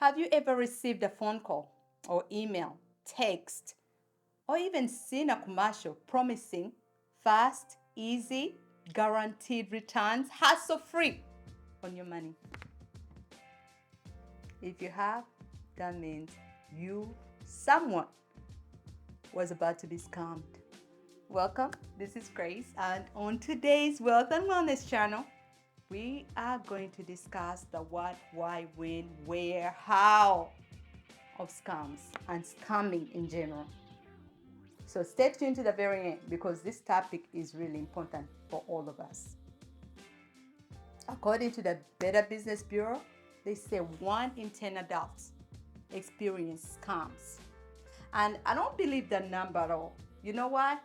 Have you ever received a phone call or email, text, or even seen a commercial promising fast, easy, guaranteed returns, hassle free on your money? If you have, that means someone was about to be scammed. Welcome, this is Grace, and on today's Wealth and Wellness channel, we are going to discuss the what, why, when, where, how of scams and scamming in general. So stay tuned to the very end because this topic is really important for all of us. According to the Better Business Bureau, they say 1 in 10 adults experience scams. And I don't believe that number at all. You know why?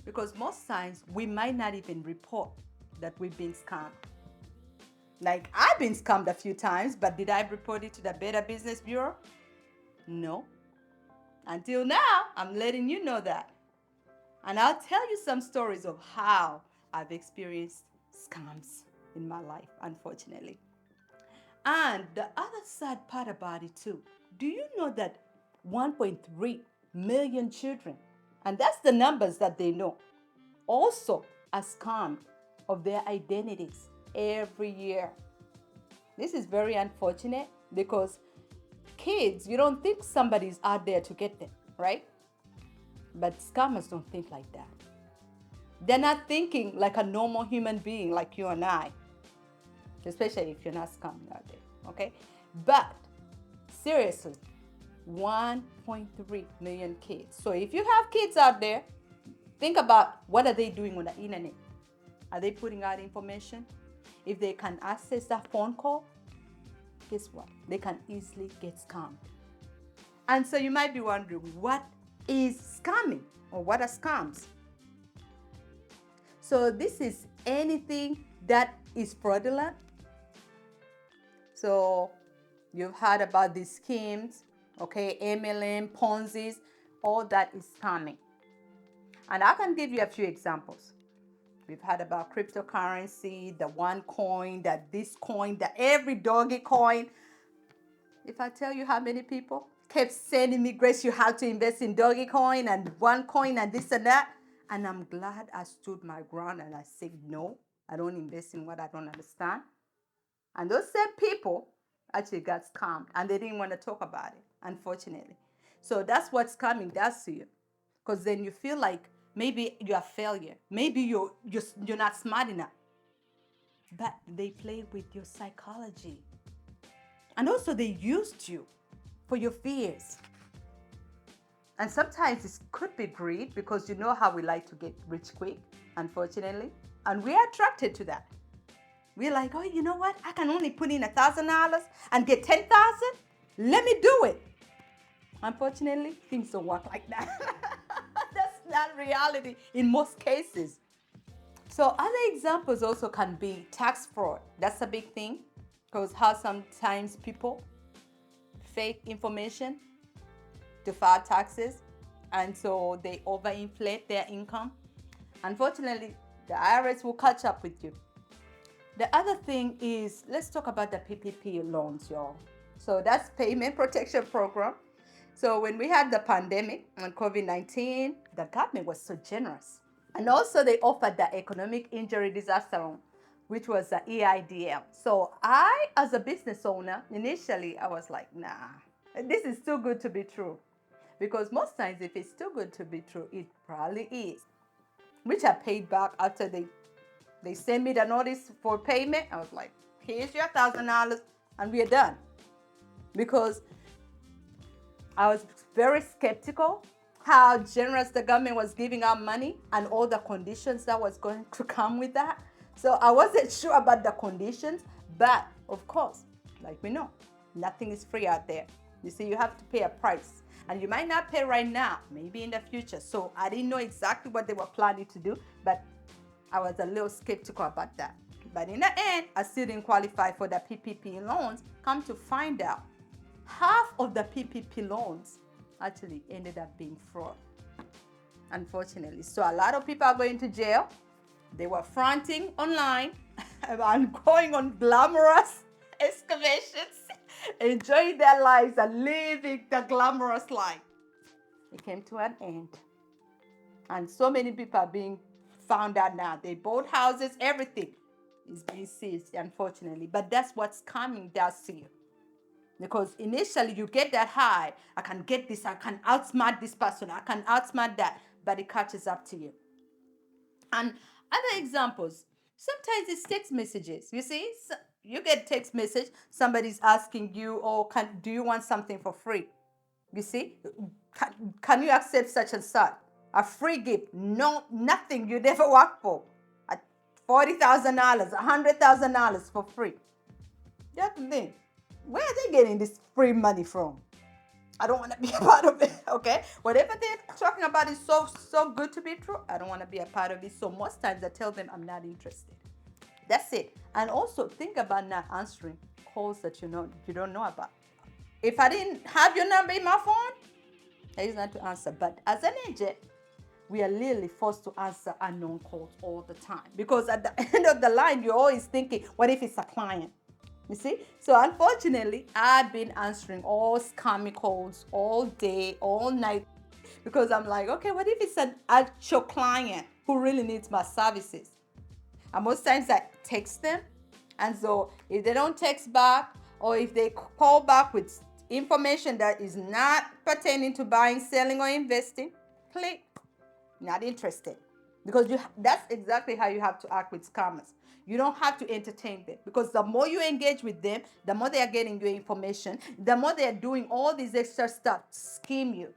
Because most times we might not even report that we've been scammed. Like, I've been scammed a few times, but did I report it to the Better Business Bureau? No. Until now, I'm letting you know that. And I'll tell you some stories of how I've experienced scams in my life, unfortunately. And the other sad part about it too, do you know that 1.3 million children, and that's the numbers that they know, also are scammed of their identities every year? This is very unfortunate because kids, you don't think somebody's out there to get them, right? But scammers don't think like that. They're not thinking like a normal human being like you and I, especially if you're not scamming out there, okay? But seriously, 1.3 million kids. So if you have kids out there, think about what are they doing on the internet? Are they putting out information? If they can access that phone call, guess what? They can easily get scammed. And so you might be wondering, what is scamming or what are scams? So this is anything that is fraudulent. So you've heard about these schemes, okay, MLM, Ponzi's, all that is scamming. And I can give you a few examples. We've heard about cryptocurrency, the one coin, that this coin, that every doggy coin. If I tell you how many people kept sending me, Grace, you have to invest in doggy coin and one coin and this and that. And I'm glad I stood my ground and I said, no, I don't invest in what I don't understand. And those same people actually got scammed and they didn't want to talk about it, unfortunately. So that's what scamming does to you. Because then you feel like maybe you're a failure. Maybe you're not smart enough. But they play with your psychology. And also they used you for your fears. And sometimes it could be greed because you know how we like to get rich quick, unfortunately. And we are attracted to that. We're like, oh, you know what? I can only put in $1,000 and get 10,000. Let me do it. Unfortunately, things don't work like that. That's not reality in most cases. So other examples also can be tax fraud. That's a big thing because how sometimes people fake information to file taxes and so they overinflate their income. Unfortunately, the IRS will catch up with you. The other thing is, let's talk about the PPP loans, y'all. So that's Payment Protection Program. So when we had the pandemic and COVID-19, the government was so generous. And also they offered the Economic Injury Disaster Loan, which was the EIDL. So I, as a business owner, initially I was like, nah, this is too good to be true. Because most times if it's too good to be true, it probably is. Which I paid back after they sent me the notice for payment. I was like, here's your $1,000 and we are done. Because I was very skeptical how generous the government was giving out money and all the conditions that was going to come with that. So I wasn't sure about the conditions, but of course, like we know, nothing is free out there. You see, you have to pay a price and you might not pay right now, maybe in the future. So I didn't know exactly what they were planning to do, but I was a little skeptical about that. But in the end, I still didn't qualify for the PPP loans. Come to find out, half of the PPP loans actually ended up being fraud, unfortunately. So a lot of people are going to jail. They were fronting online and going on glamorous excavations enjoying their lives and living the glamorous life. It came to an end. And so many people are being found out now. They bought houses, everything is being seized, unfortunately. But that's what scamming does to you. Because initially you get that high, I can get this, I can outsmart this person, I can outsmart that, but it catches up to you. And other examples, sometimes it's text messages. You see, so you get text message, somebody's asking you, oh, do you want something for free? You see, can you accept such and such? A free gift, no, nothing you never worked for. At $40,000, $100,000 for free. You have to think, where are they getting this free money from? I don't want to be a part of it, okay? Whatever they're talking about is so good to be true. I don't want to be a part of it. So most times I tell them I'm not interested. That's it. And also think about not answering calls that you don't know about. If I didn't have your number in my phone, I used not to answer. But as an agent, we are literally forced to answer unknown calls all the time. Because at the end of the line, you're always thinking, what if it's a client? You see? So unfortunately, I've been answering all scammy calls all day, all night. Because I'm like, okay, what if it's an actual client who really needs my services? And most times I text them. And so if they don't text back, or if they call back with information that is not pertaining to buying, selling, or investing, click, not interested. Because that's exactly how you have to act with scammers. You don't have to entertain them, because the more you engage with them, the more they are getting your information, the more they are doing all these extra stuff to scheme you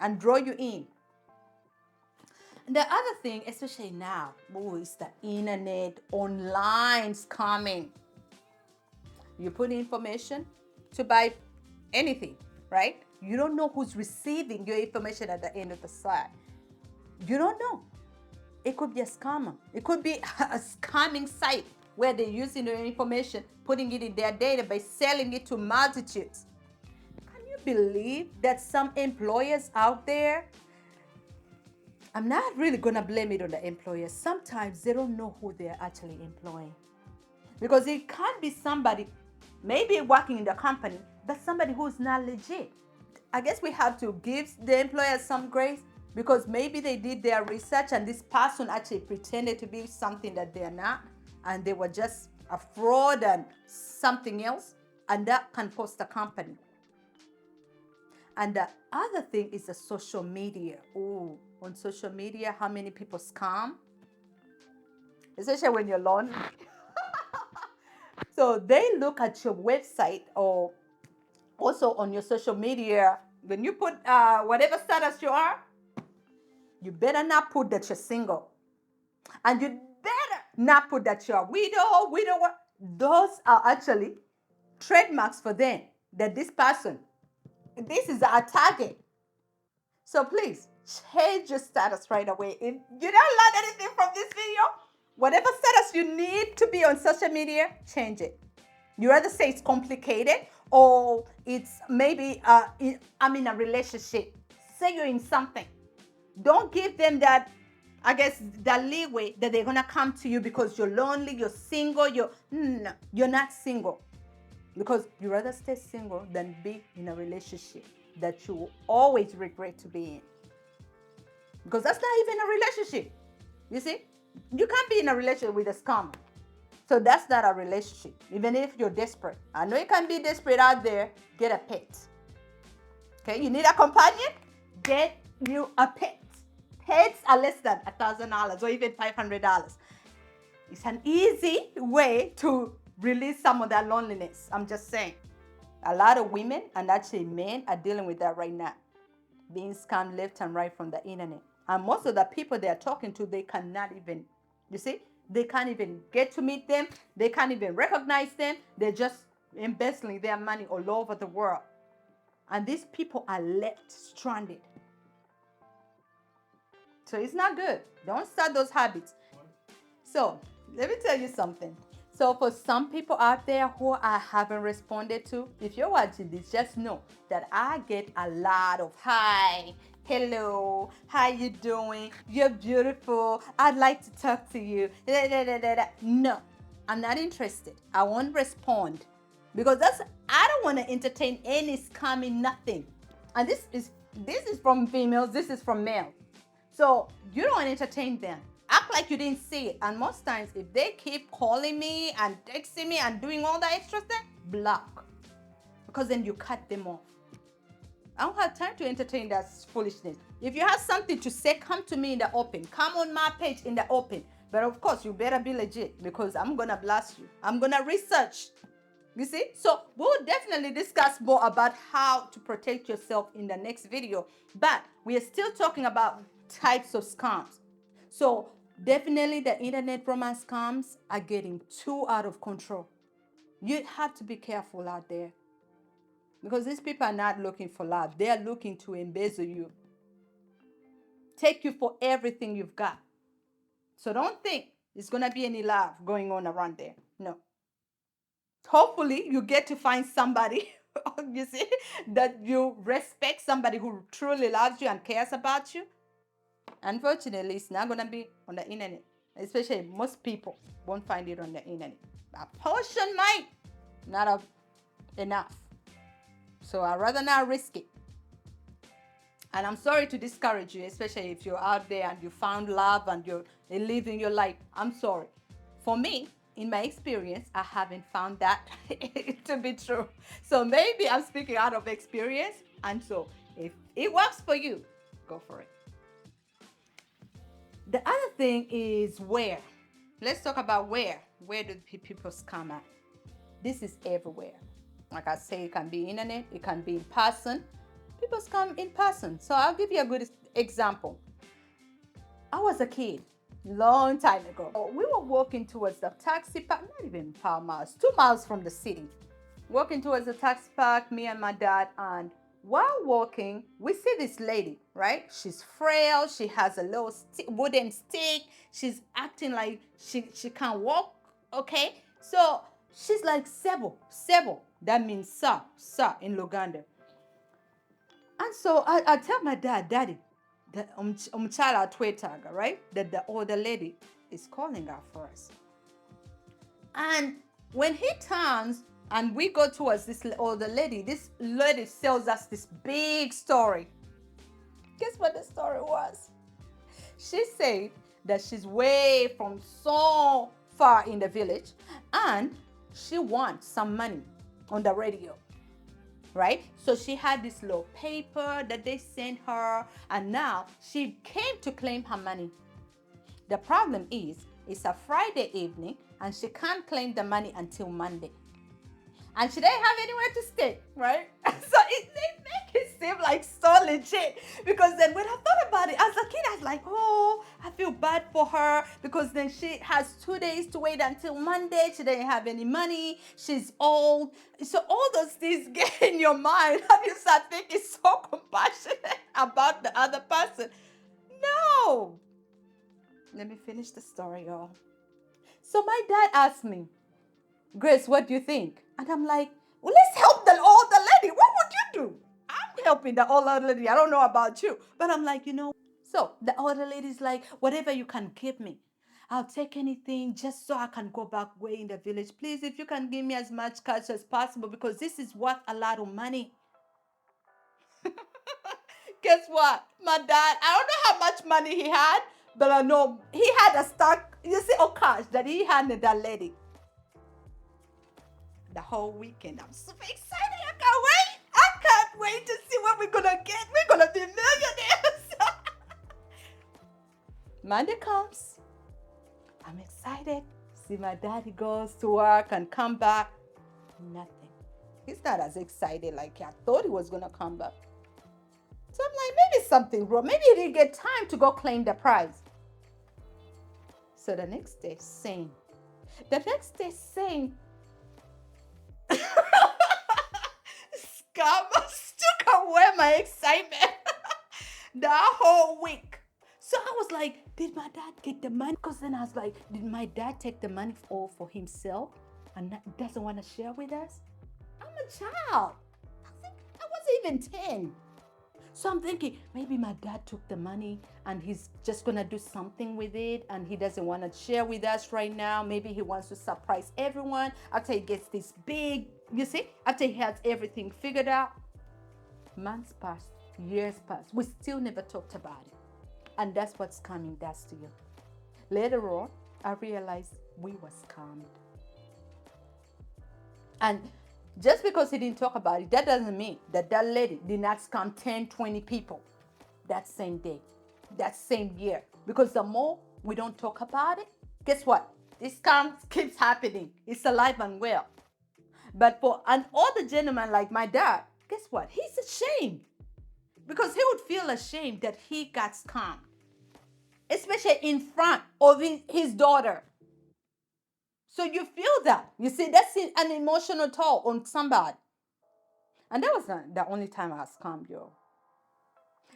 and draw you in. And the other thing, especially now, is the internet, online scamming. You put information to buy anything, right? You don't know who's receiving your information at the end of the side. You don't know. It could be a scammer. It could be a scamming site where they're using your information, putting it in their database, selling it to multitudes. Can you believe that some employers out there, I'm not really going to blame it on the employers. Sometimes they don't know who they're actually employing. Because it can't be somebody maybe working in the company, but somebody who's not legit. I guess we have to give the employers some grace, because maybe they did their research and this person actually pretended to be something that they're not, and they were just a fraud and something else, and that can cost the company. And the other thing is the social media. Oh, on social media, how many people scam? Especially when you're lonely. So they look at your website, or also on your social media. When you put whatever status you are, you better not put that you're single. And you better not put that you're a widower. Those are actually trademarks for them, that this person, this is our target. So please, change your status right away. If you don't learn anything from this video, whatever status you need to be on social media, change it. You rather say it's complicated, or it's maybe I'm in a relationship. Say you're in something. Don't give them that, I guess, that leeway that they're gonna come to you because you're lonely, you're single, no, you're not single. Because you rather stay single than be in a relationship that you will always regret to be in. Because that's not even a relationship. You see? You can't be in a relationship with a scammer. So that's not a relationship, even if you're desperate. I know you can be desperate out there. Get a pet. Okay, you need a companion? Get you a pet. Pets are less than $1,000 or even $500. It's an easy way to release some of that loneliness. I'm just saying. A lot of women, and actually men, are dealing with that right now. Being scammed left and right from the internet. And most of the people they are talking to, they cannot even, you see, they can't even get to meet them. They can't even recognize them. They're just embezzling their money all over the world. And these people are left stranded. So it's not good. Don't start those habits. So let me tell you something. So for some people out there who I haven't responded to, if you're watching this, just know that I get a lot of hi, hello, how you doing? You're beautiful. I'd like to talk to you. No, I'm not interested. I won't respond, because I don't want to entertain any scamming nothing. And this is from females, this is from male. So you don't entertain them. Act like you didn't see it. And most times, if they keep calling me and texting me and doing all that extra stuff, block. Because then you cut them off. I don't have time to entertain that foolishness. If you have something to say, come to me in the open. Come on my page in the open. But of course, you better be legit, because I'm going to blast you. I'm going to research. You see? So we'll definitely discuss more about how to protect yourself in the next video. But we are still talking about types of scams. So definitely the internet romance scams are getting too out of control. You have to be careful out there, because these people are not looking for love. They are looking to embezzle you, take you for everything you've got. So don't think there's going to be any love going on around there. No. Hopefully you get to find somebody, you see, that you respect, somebody who truly loves you and cares about you. Unfortunately, it's not going to be on the internet. Especially most people won't find it on the internet. A portion might, not enough. So I'd rather not risk it. And I'm sorry to discourage you, especially if you're out there and you found love and you're living your life. I'm sorry. For me, in my experience, I haven't found that to be true. So maybe I'm speaking out of experience. And so if it works for you, go for it. The other thing is where. Let's talk about where. Where do people scam at? This is everywhere. Like I say, it can be internet, it can be in person. People scam in person. So I'll give you a good example. I was a kid, long time ago. We were walking towards the taxi park, not even 5 miles, 2 miles from the city. Walking towards the taxi park, me and my dad, and while walking, we see this lady, right? She's frail, she has a little wooden stick, she's acting like she can't walk, okay? So she's like Sebo, that means sir in Luganda. And so I tell my dad, Daddy, that umchala twetaga, right? That the older lady is calling her for us. And when he turns and we go towards this older lady, this lady tells us this big story. Guess what the story was? She said that she's way from so far in the village and she wants some money on the radio. Right? So she had this little paper that they sent her, and now she came to claim her money. The problem is, it's a Friday evening, and she can't claim the money until Monday. And she didn't have anywhere to stay, right? So they make it seem like so legit. Because then when I thought about it, as a kid, I was like, oh, I feel bad for her. Because then she has 2 days to wait until Monday. She didn't have any money. She's old. So all those things get in your mind. And you start thinking so compassionate about the other person. No. Let me finish the story, y'all. So my dad asked me, Grace, what do you think? And I'm like, well, let's help the older lady. What would you do? I'm helping the older lady. I don't know about you. But I'm like, So the older lady's like, whatever you can give me. I'll take anything just so I can go back way in the village. Please, if you can give me as much cash as possible, because this is worth a lot of money. Guess what? My dad, I don't know how much money he had, but I know he had a stock, of cash that he handed that lady. The whole weekend. I'm super excited. I can't wait to see what we're gonna get. We're gonna be millionaires. Monday comes. I'm excited. See my daddy goes to work and come back. Nothing. He's not as excited like I thought he was gonna come back. So I'm like, maybe something wrong. Maybe he didn't get time to go claim the prize. So the next day, same. Scam took away my excitement the whole week. So I was like, did my dad get the money? Because then I was like, did my dad take the money all for himself and doesn't want to share with us? I'm a child. I wasn't even 10. So I'm thinking, maybe my dad took the money and he's just going to do something with it and he doesn't want to share with us right now. Maybe he wants to surprise everyone after he gets this big You see, after he has everything figured out, months passed, years passed. We still never talked about it. And that's what scamming does to you. Later on, I realized we were scammed. And just because he didn't talk about it, that doesn't mean that that lady did not scam 10, 20 people that same day, that same year. Because the more we don't talk about it, guess what? This scam keeps happening. It's alive and well. But for an older gentleman like my dad, guess what? He's ashamed because he would feel ashamed that he got scammed, especially in front of his daughter. So you feel that. You see, that's an emotional toll on somebody. And that was not the only time I was scammed, yo.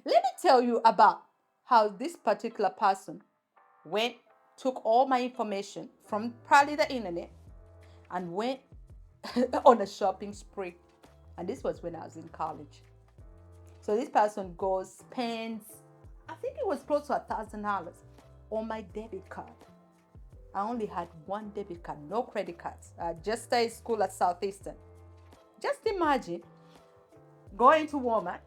Let me tell you about how this particular person went, took all my information from probably the internet, and went on a shopping spree. And this was when I was in college. So this person goes, spends, I think it was close to $1,000 on my debit card. I only had one debit card, no credit cards. I just started school at Southeastern. Just imagine going to Walmart,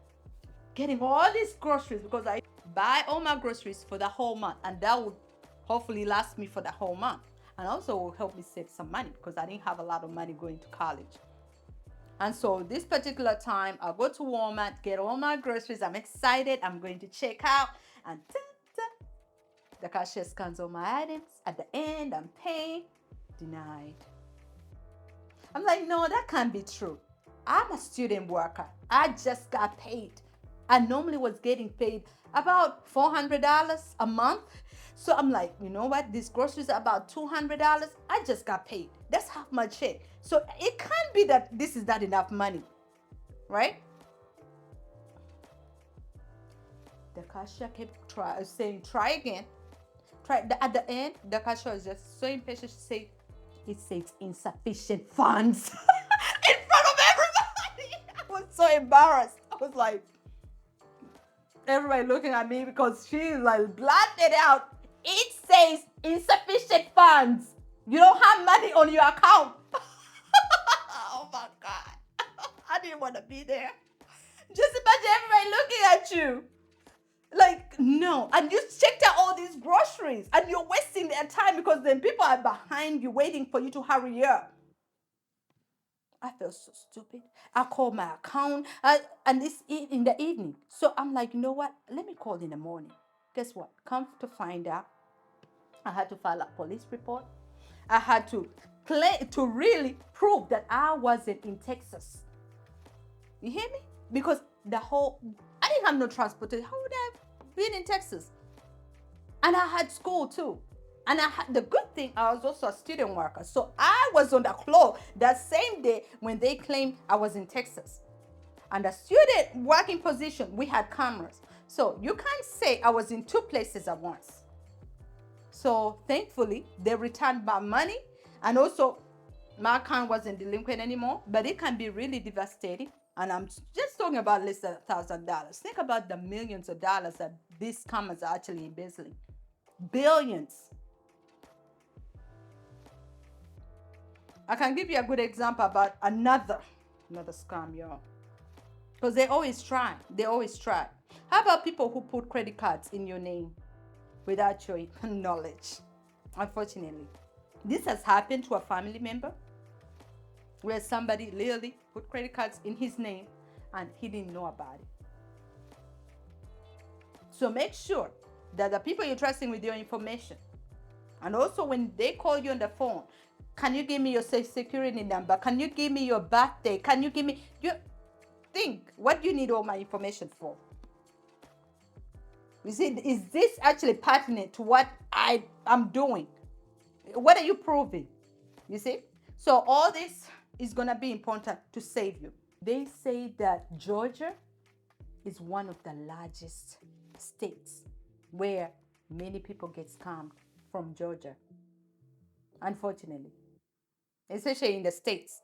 getting all these groceries because I buy all my groceries for the whole month, and that would hopefully last me for the whole month, and also will help me save some money because I didn't have a lot of money going to college. And so this particular time, I'll go to Walmart, get all my groceries. I'm excited. I'm going to check out, and the cashier scans all my items. At the end, I'm paying. Denied. I'm like, no, that can't be true. I'm a student worker. I just got paid. I normally was getting paid about $400 a month. So I'm like, you know what? These groceries are about $200. I just got paid. That's half my check. So it can't be that this is not enough money, right? The cashier kept saying, try again. At the end, the cashier was just so impatient. She said, it says insufficient funds in front of everybody. I was so embarrassed. I was like, everybody looking at me because she like blotted out. It says insufficient funds. You don't have money on your account. Oh my God. I didn't want to be there. Just imagine everybody looking at you. Like, no. And you checked out all these groceries and you're wasting their time because then people are behind you waiting for you to hurry up. I felt so stupid. I called my account and it's in the evening. So I'm like, you know what? Let me call in the morning. Guess what? Come to find out, I had to file a police report. I had to really prove that I wasn't in Texas. You hear me? Because I didn't have no transportation. How would I have been in Texas? And I had school too. And the good thing, I was also a student worker. So I was on the clock that same day when they claimed I was in Texas. And the student working position, we had cameras. So you can't say I was in two places at once. So thankfully, they returned my money. And also, my account wasn't delinquent anymore. But it can be really devastating. And I'm just talking about less than $1,000. Think about the millions of dollars that these scammers are actually embezzling. Billions. I can give you a good example about another scam, y'all. Because they always try. How about people who put credit cards in your name without your knowledge? Unfortunately, this has happened to a family member where somebody literally put credit cards in his name and he didn't know about it. So make sure that the people you're trusting with your information, and also when they call you on the phone, can you give me your social security number? Can you give me your birthday? Can you give me your think? What do you need all my information for? You see, is this actually pertinent to what I'm doing? What are you proving? You see? So all this is going to be important to save you. They say that Georgia is one of the largest states where many people get scammed from Georgia. Unfortunately. Especially in the States.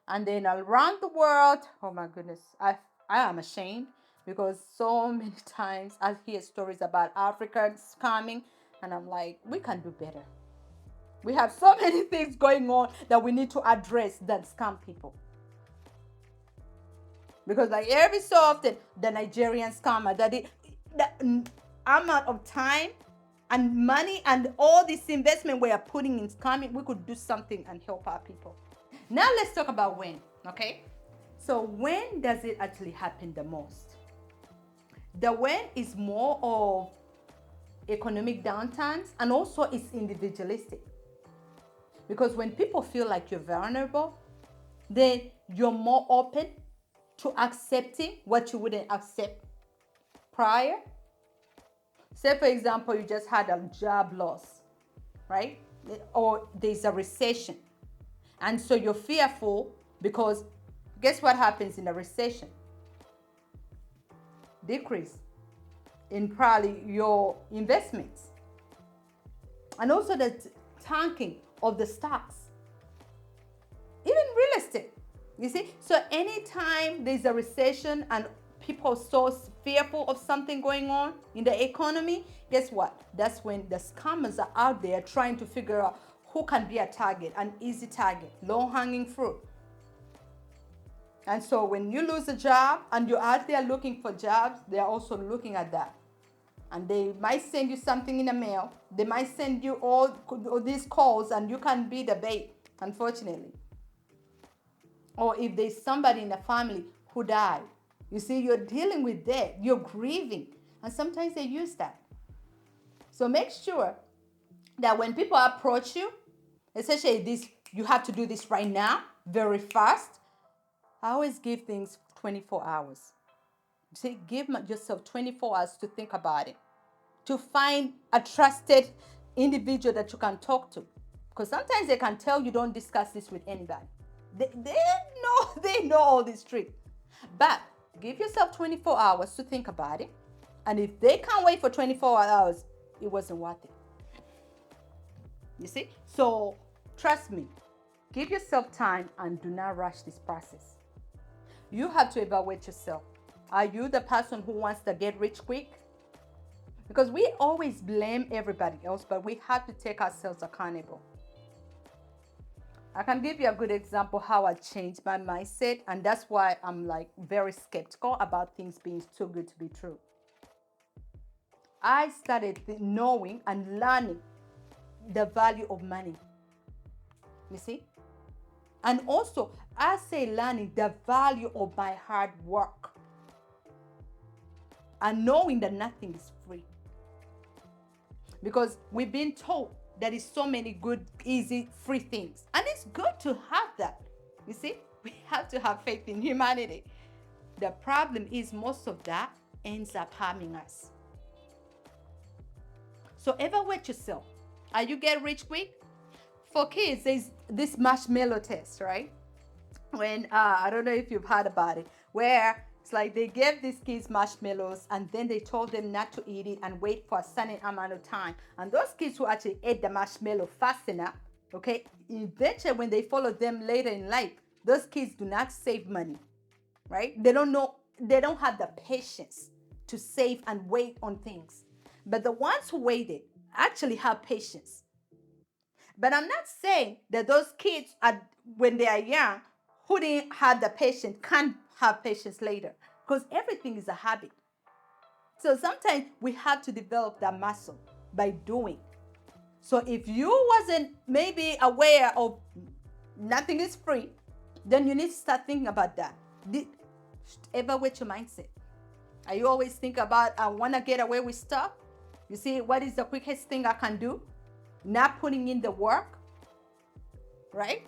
And then around the world, oh my goodness, I am ashamed because so many times I hear stories about Africans scamming and I'm like, we can do better. We have so many things going on that we need to address than scam people. Because like every so often, the Nigerian scammer, the amount of time and money and all this investment we are putting in scamming, we could do something and help our people. Now let's talk about when, okay? So when does it actually happen the most? The when is more of economic downtimes, and also it's individualistic. Because when people feel like you're vulnerable, then you're more open to accepting what you wouldn't accept prior. Say, for example, you just had a job loss, right? Or there's a recession. And so you're fearful because guess what happens in a recession? Decrease in probably your investments. And also the tanking of the stocks. Even real estate. You see? So anytime there's a recession and people are so fearful of something going on in the economy, guess what? That's when the scammers are out there trying to figure out who can be a target, an easy target, low-hanging fruit. And so when you lose a job and you're out there looking for jobs, they're also looking at that. And they might send you something in the mail. They might send you all these calls and you can be the bait, unfortunately. Or if there's somebody in the family who died, you see, you're dealing with death, you're grieving, and sometimes they use that. So make sure that when people approach you, especially this, you have to do this right now, very fast. I always give things 24 hours. See, give yourself 24 hours to think about it, to find a trusted individual that you can talk to. Because sometimes they can tell you don't discuss this with anybody. They know all these tricks. But give yourself 24 hours to think about it. And if they can't wait for 24 hours, it wasn't worth it. You see? So trust me, give yourself time and do not rush this process. You have to evaluate yourself. Are you the person who wants to get rich quick? Because we always blame everybody else, but we have to take ourselves accountable. I can give you a good example how I changed my mindset, and that's why I'm like very skeptical about things being too good to be true. I started knowing and learning the value of money. You see? And also, I say learning the value of my hard work. And knowing that nothing is free. Because we've been told there is so many good, easy, free things. And it's good to have that. You see, we have to have faith in humanity. The problem is most of that ends up harming us. So evaluate yourself. Are you get rich quick? For kids, there's this marshmallow test, right? When, I don't know if you've heard about it, where it's like they gave these kids marshmallows and then they told them not to eat it and wait for a certain amount of time. And those kids who actually ate the marshmallow fast enough, okay, eventually when they follow them later in life, those kids do not save money, right? They don't have the patience to save and wait on things. But the ones who waited actually have patience. But I'm not saying that those kids, when they are young, who didn't have the patience can't have patience later, because everything is a habit. So sometimes we have to develop that muscle by doing. So if you wasn't maybe aware of nothing is free, then you need to start thinking about that. Evaluate your mindset. Are you always think about, I want to get away with stuff? You see, what is the quickest thing I can do? Not putting in the work, right?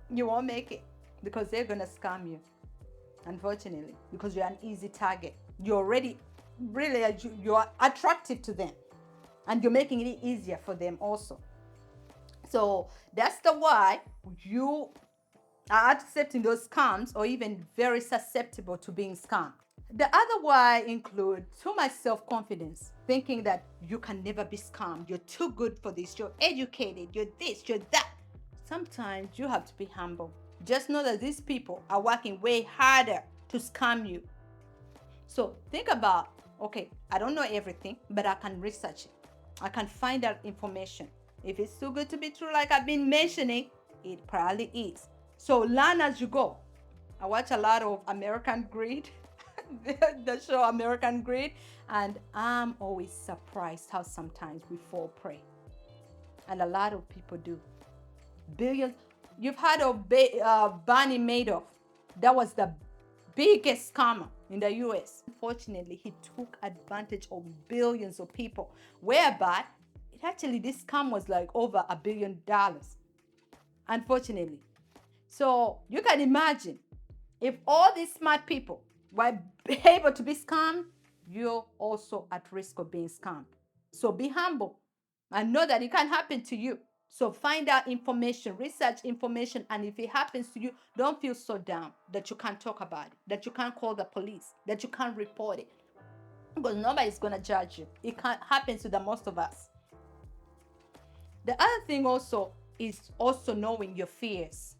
You won't make it, because they're going to scam you, unfortunately, because you're an easy target. You're already really, you're attractive to them, and you're making it easier for them also. So that's the why you are accepting those scams, or even very susceptible to being scammed. The other why include too much self-confidence, thinking that you can never be scammed. You're too good for this. You're educated. You're this. You're that. Sometimes you have to be humble. Just know that these people are working way harder to scam you. So think about, okay, I don't know everything, but I can research it. I can find out information. If it's too good to be true, like I've been mentioning, it probably is. So learn as you go. I watch a lot of American Greed, the show American Greed, and I'm always surprised how sometimes we fall prey, and a lot of people do. Billions. You've heard of Barney Madoff. That was the biggest scammer in the US. Unfortunately, he took advantage of billions of people, whereby it actually, this scam was like over $1 billion. Unfortunately. So you can imagine, if all these smart people were able to be scammed, you're also at risk of being scammed. So be humble and know that it can happen to you. So find out information, research information, and if it happens to you, don't feel so down that you can't talk about it, that you can't call the police, that you can't report it. Because nobody's going to judge you. It can't happen to the most of us. The other thing also is also knowing your fears.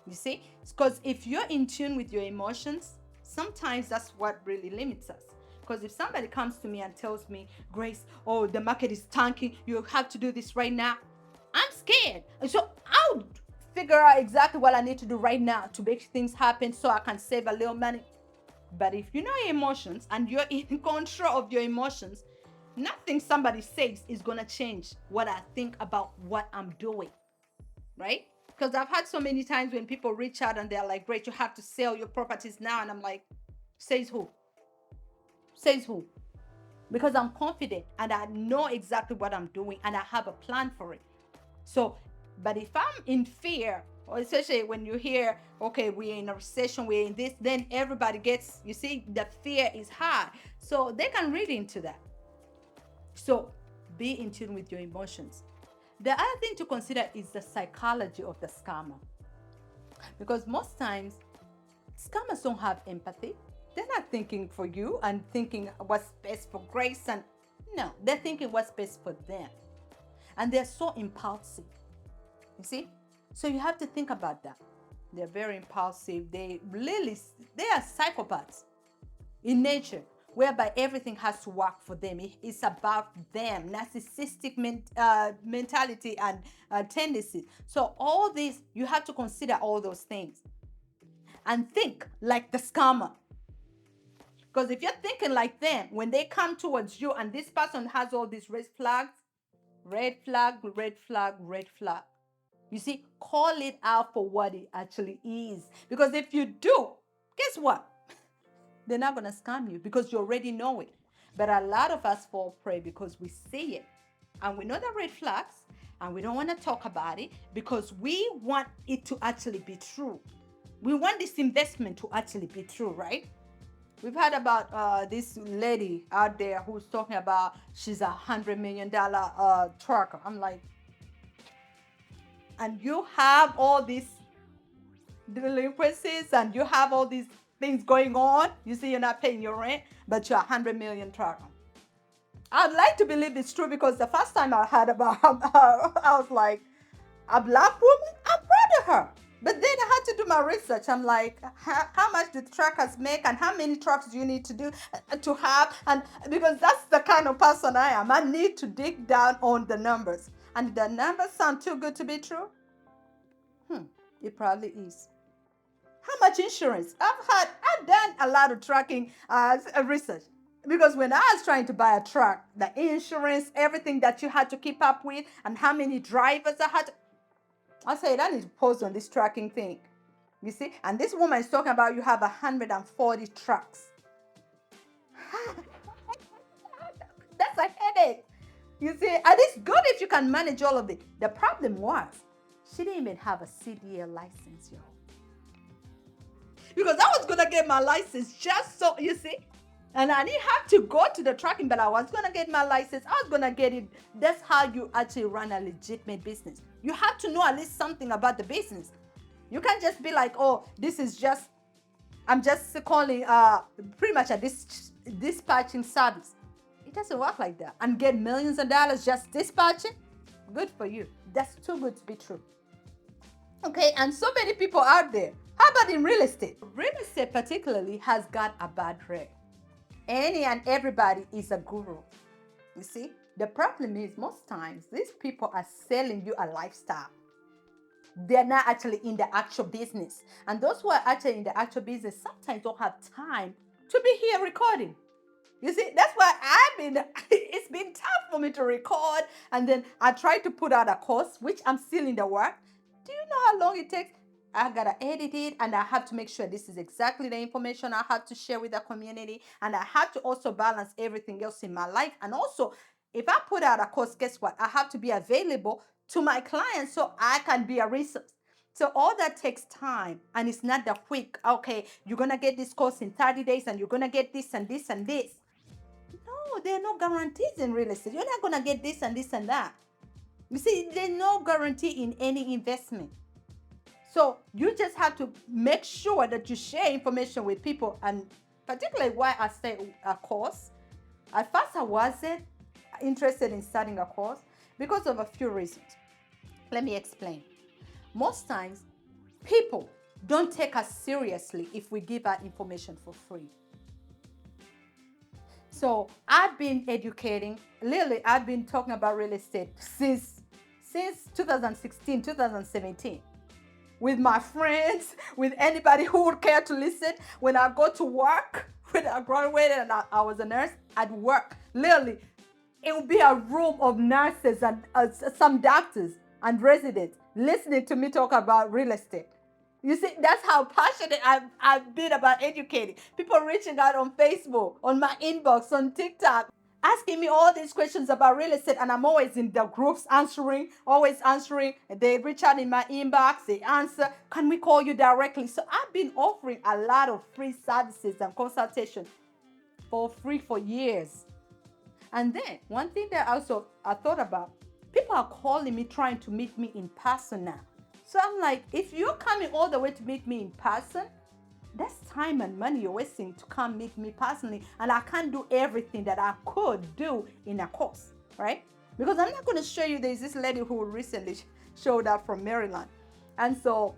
You see? Because if you're in tune with your emotions, sometimes that's what really limits us. Because if somebody comes to me and tells me, Grace, oh, the market is tanking, you have to do this right now, I'm scared. And so I'll figure out exactly what I need to do right now to make things happen so I can save a little money. But if you know your emotions and you're in control of your emotions, nothing somebody says is going to change what I think about what I'm doing. Right? Because I've had so many times when people reach out and they're like, great, you have to sell your properties now. And I'm like, says who? Says who? Because I'm confident and I know exactly what I'm doing and I have a plan for it. So, but if I'm in fear, or especially when you hear, okay, we're in a recession, we're in this, then everybody gets, you see, the fear is high. So they can read into that. So be in tune with your emotions. The other thing to consider is the psychology of the scammer. Because most times, scammers don't have empathy. They're not thinking for you and thinking what's best for Grace. And no, they're thinking what's best for them. And they're so impulsive. You see? So you have to think about that. They're very impulsive. They are psychopaths in nature, whereby everything has to work for them. It's about them, narcissistic mentality and tendencies. So all these, you have to consider all those things and think like the scammer. Because if you're thinking like them, when they come towards you and this person has all these red flags, red flag, red flag, red flag. You see, call it out for what it actually is. Because if you do, guess what? They're not going to scam you because you already know it. But a lot of us fall prey because we see it. And we know the red flags and we don't want to talk about it because we want it to actually be true. We want this investment to actually be true, right? We've heard about this lady out there who's talking about she's $100 million trucker. I'm like, and you have all these delinquencies and you have all these things going on. You see, you're not paying your rent, but you're $100 million trucker. I'd like to believe it's true because the first time I heard about her, I was like, a black woman? I'm proud of her. But then I had to do my research. I'm like, how much do truckers make and how many trucks do you need to do to have? And because that's the kind of person I am. I need to dig down on the numbers. And the numbers sound too good to be true? It probably is. How much insurance? I've done a lot of tracking research. Because when I was trying to buy a truck, the insurance, everything that you had to keep up with, and how many drivers I had, I said, I need to post on this tracking thing. You see? And this woman is talking about you have 140 trucks. That's a headache. You see? And it's good if you can manage all of it. The problem was, she didn't even have a CDL license, y'all. Because I was going to get my license just so, you see? And I didn't have to go to the tracking, but I was going to get my license. I was going to get it. That's how you actually run a legitimate business. You have to know at least something about the business. You can't just be like, oh, this is just, I'm just calling pretty much a dispatching service. It doesn't work like that. And get millions of dollars just dispatching? Good for you. That's too good to be true. Okay, and so many people out there. How about in real estate? Real estate particularly has got a bad rep. Any and everybody is a guru. You see, the problem is most times these people are selling you a lifestyle. they're not actually in the actual business. And those who are actually in the actual business sometimes don't have time to be here recording. You see, that's why it's been tough for me to record. And then I try to put out a course, which I'm still in the work. Do you know how long it takes? I gotta edit it, and I have to make sure this is exactly the information I have to share with the community. And I have to also balance everything else in my life. And also, if I put out a course, guess what? I have to be available to my clients so I can be a resource. So all that takes time, and it's not the quick, okay, you're gonna get this course in 30 days and you're gonna get this and this and this. No, there are no guarantees in real estate. You're not gonna get this and this and that. You see, there's no guarantee in any investment. So you just have to make sure that you share information with people, and particularly why I say a course. At first I wasn't interested in starting a course because of a few reasons. Let me explain. Most times, people don't take us seriously if we give our information for free. So I've been educating, literally, I've been talking about real estate since 2016, 2017. With my friends, with anybody who would care to listen. When I go to work, when I graduated and I was a nurse, I'd work. Literally, it would be a room of nurses and some doctors and residents listening to me talk about real estate. You see, that's how passionate I've been about educating. People reaching out on Facebook, on my inbox, on TikTok, asking me all these questions about real estate, and I'm always in the groups answering, always answering. They reach out in my inbox, they answer, can we call you directly? So I've been offering a lot of free services and consultation for free for years. And then one thing that also I thought about, people are calling me trying to meet me in person now. So I'm like, if you're coming all the way to meet me in person, that's time and money you're wasting to come meet me personally. And I can't do everything that I could do in a course, right? Because I'm not going to show you, there's this lady who recently showed up from Maryland. And so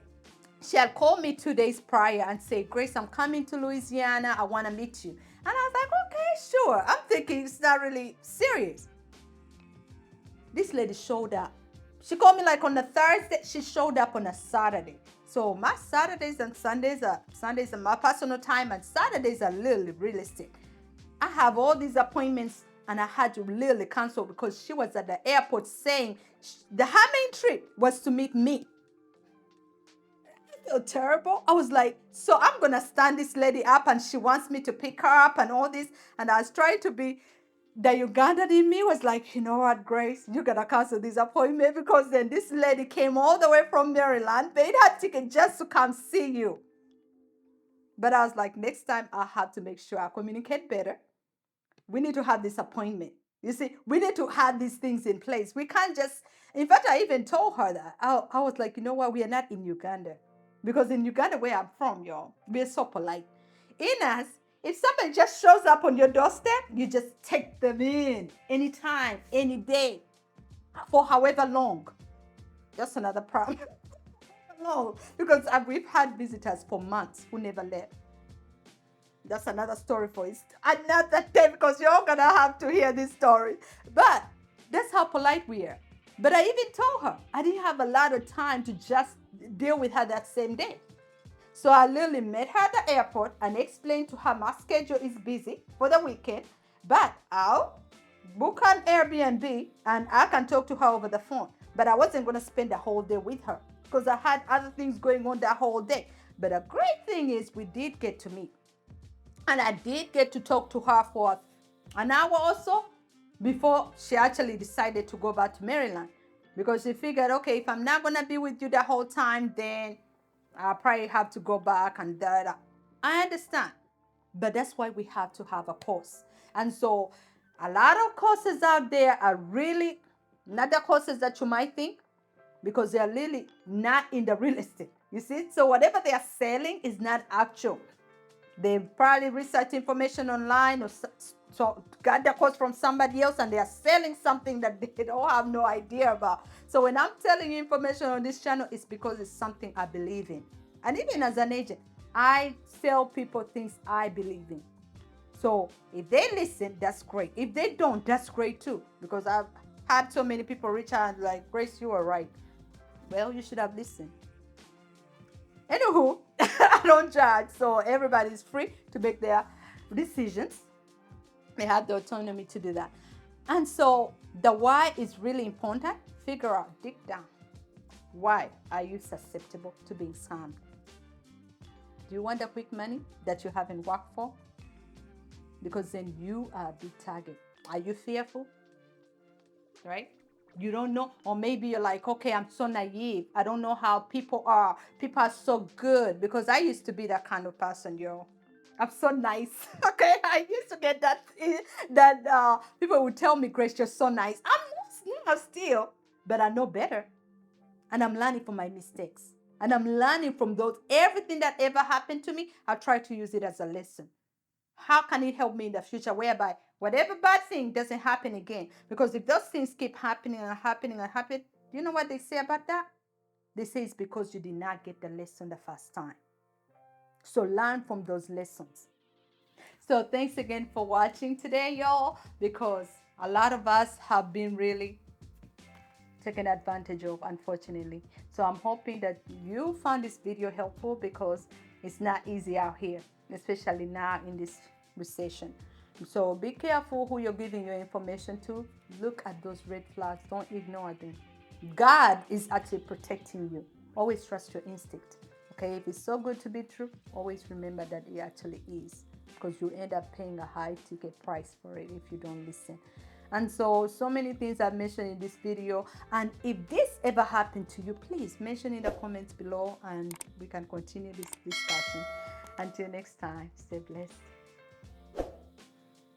she had called me 2 days prior and said, Grace, I'm coming to Louisiana. I want to meet you. And I was like, okay, sure. I'm thinking it's not really serious. This lady showed up. She called me like on a Thursday. She showed up on a Saturday. So my Saturdays and Sundays are my personal time, and Saturdays are literally real estate. I have all these appointments, and I had to literally cancel because she was at the airport saying her main trip was to meet me. I feel terrible. I was like, so I'm gonna stand this lady up, and she wants me to pick her up and all this. And I was trying to be. The Ugandan in me was like, you know what, Grace, you gotta cancel this appointment, because then this lady came all the way from Maryland, paid her ticket just to come see you. But I was like, next time I have to make sure I communicate better. We need to have this appointment. You see, we need to have these things in place. We can't just, in fact, I even told her that. I was like, you know what, we are not in Uganda. Because in Uganda, where I'm from, y'all, we're so polite. In us, if somebody just shows up on your doorstep, you just take them in anytime, any day, for however long. Just another problem. No, because we've had visitors for months who never left. That's another story for it. Another day, because you're going to have to hear this story. But that's how polite we are. But I even told her I didn't have a lot of time to just deal with her that same day. So I literally met her at the airport and explained to her my schedule is busy for the weekend, but I'll book an Airbnb and I can talk to her over the phone. But I wasn't going to spend the whole day with her because I had other things going on that whole day. But the great thing is we did get to meet. And I did get to talk to her for an hour or so before she actually decided to go back to Maryland. Because she figured, okay, if I'm not going to be with you the whole time, then I'll probably have to go back and that. I understand. But that's why we have to have a course. And so a lot of courses out there are really not the courses that you might think, because they're really not in the real estate. You see? So whatever they are selling is not actual. They probably research information online or so got the course from somebody else, and they are selling something that they don't have no idea about. So when I'm telling you information on this channel, it's because it's something I believe in. And even as an agent, I tell people things I believe in. So if they listen, that's great. If they don't, that's great too. Because I've had so many people reach out and like, Grace, you are right. Well, you should have listened. Anywho, I don't judge, so everybody's free to make their decisions. They have the autonomy to do that. And so the why is really important. Figure out, dig down. Why are you susceptible to being scammed? Do you want the quick money that you haven't worked for? Because then you are a big target. Are you fearful? Right? You don't know, or maybe you're like, okay, I'm so naive. I don't know how people are. People are so good, because I used to be that kind of person, yo. I'm so nice. Okay, I used to get that people would tell me, Grace, you're so nice. I'm not still, but I know better, and I'm learning from my mistakes, and I'm learning from those. Everything that ever happened to me, I try to use it as a lesson. How can it help me in the future, whereby whatever bad thing doesn't happen again? Because if those things keep happening and happening and happening, do you know what they say about that? They say it's because you did not get the lesson the first time. So learn from those lessons. So thanks again for watching today, y'all, because a lot of us have been really taken advantage of, unfortunately. So I'm hoping that you found this video helpful, because it's not easy out here, especially now in this recession. So be careful who you're giving your information to. Look at those red flags. Don't ignore them. God is actually protecting you. Always trust your instinct. Okay, if it's so good to be true, always remember that it actually is, because you end up paying a high ticket price for it if you don't listen. And so many things I've mentioned in this video. And if this ever happened to you, please mention in the comments below, and we can continue this discussion. Until next time, stay blessed.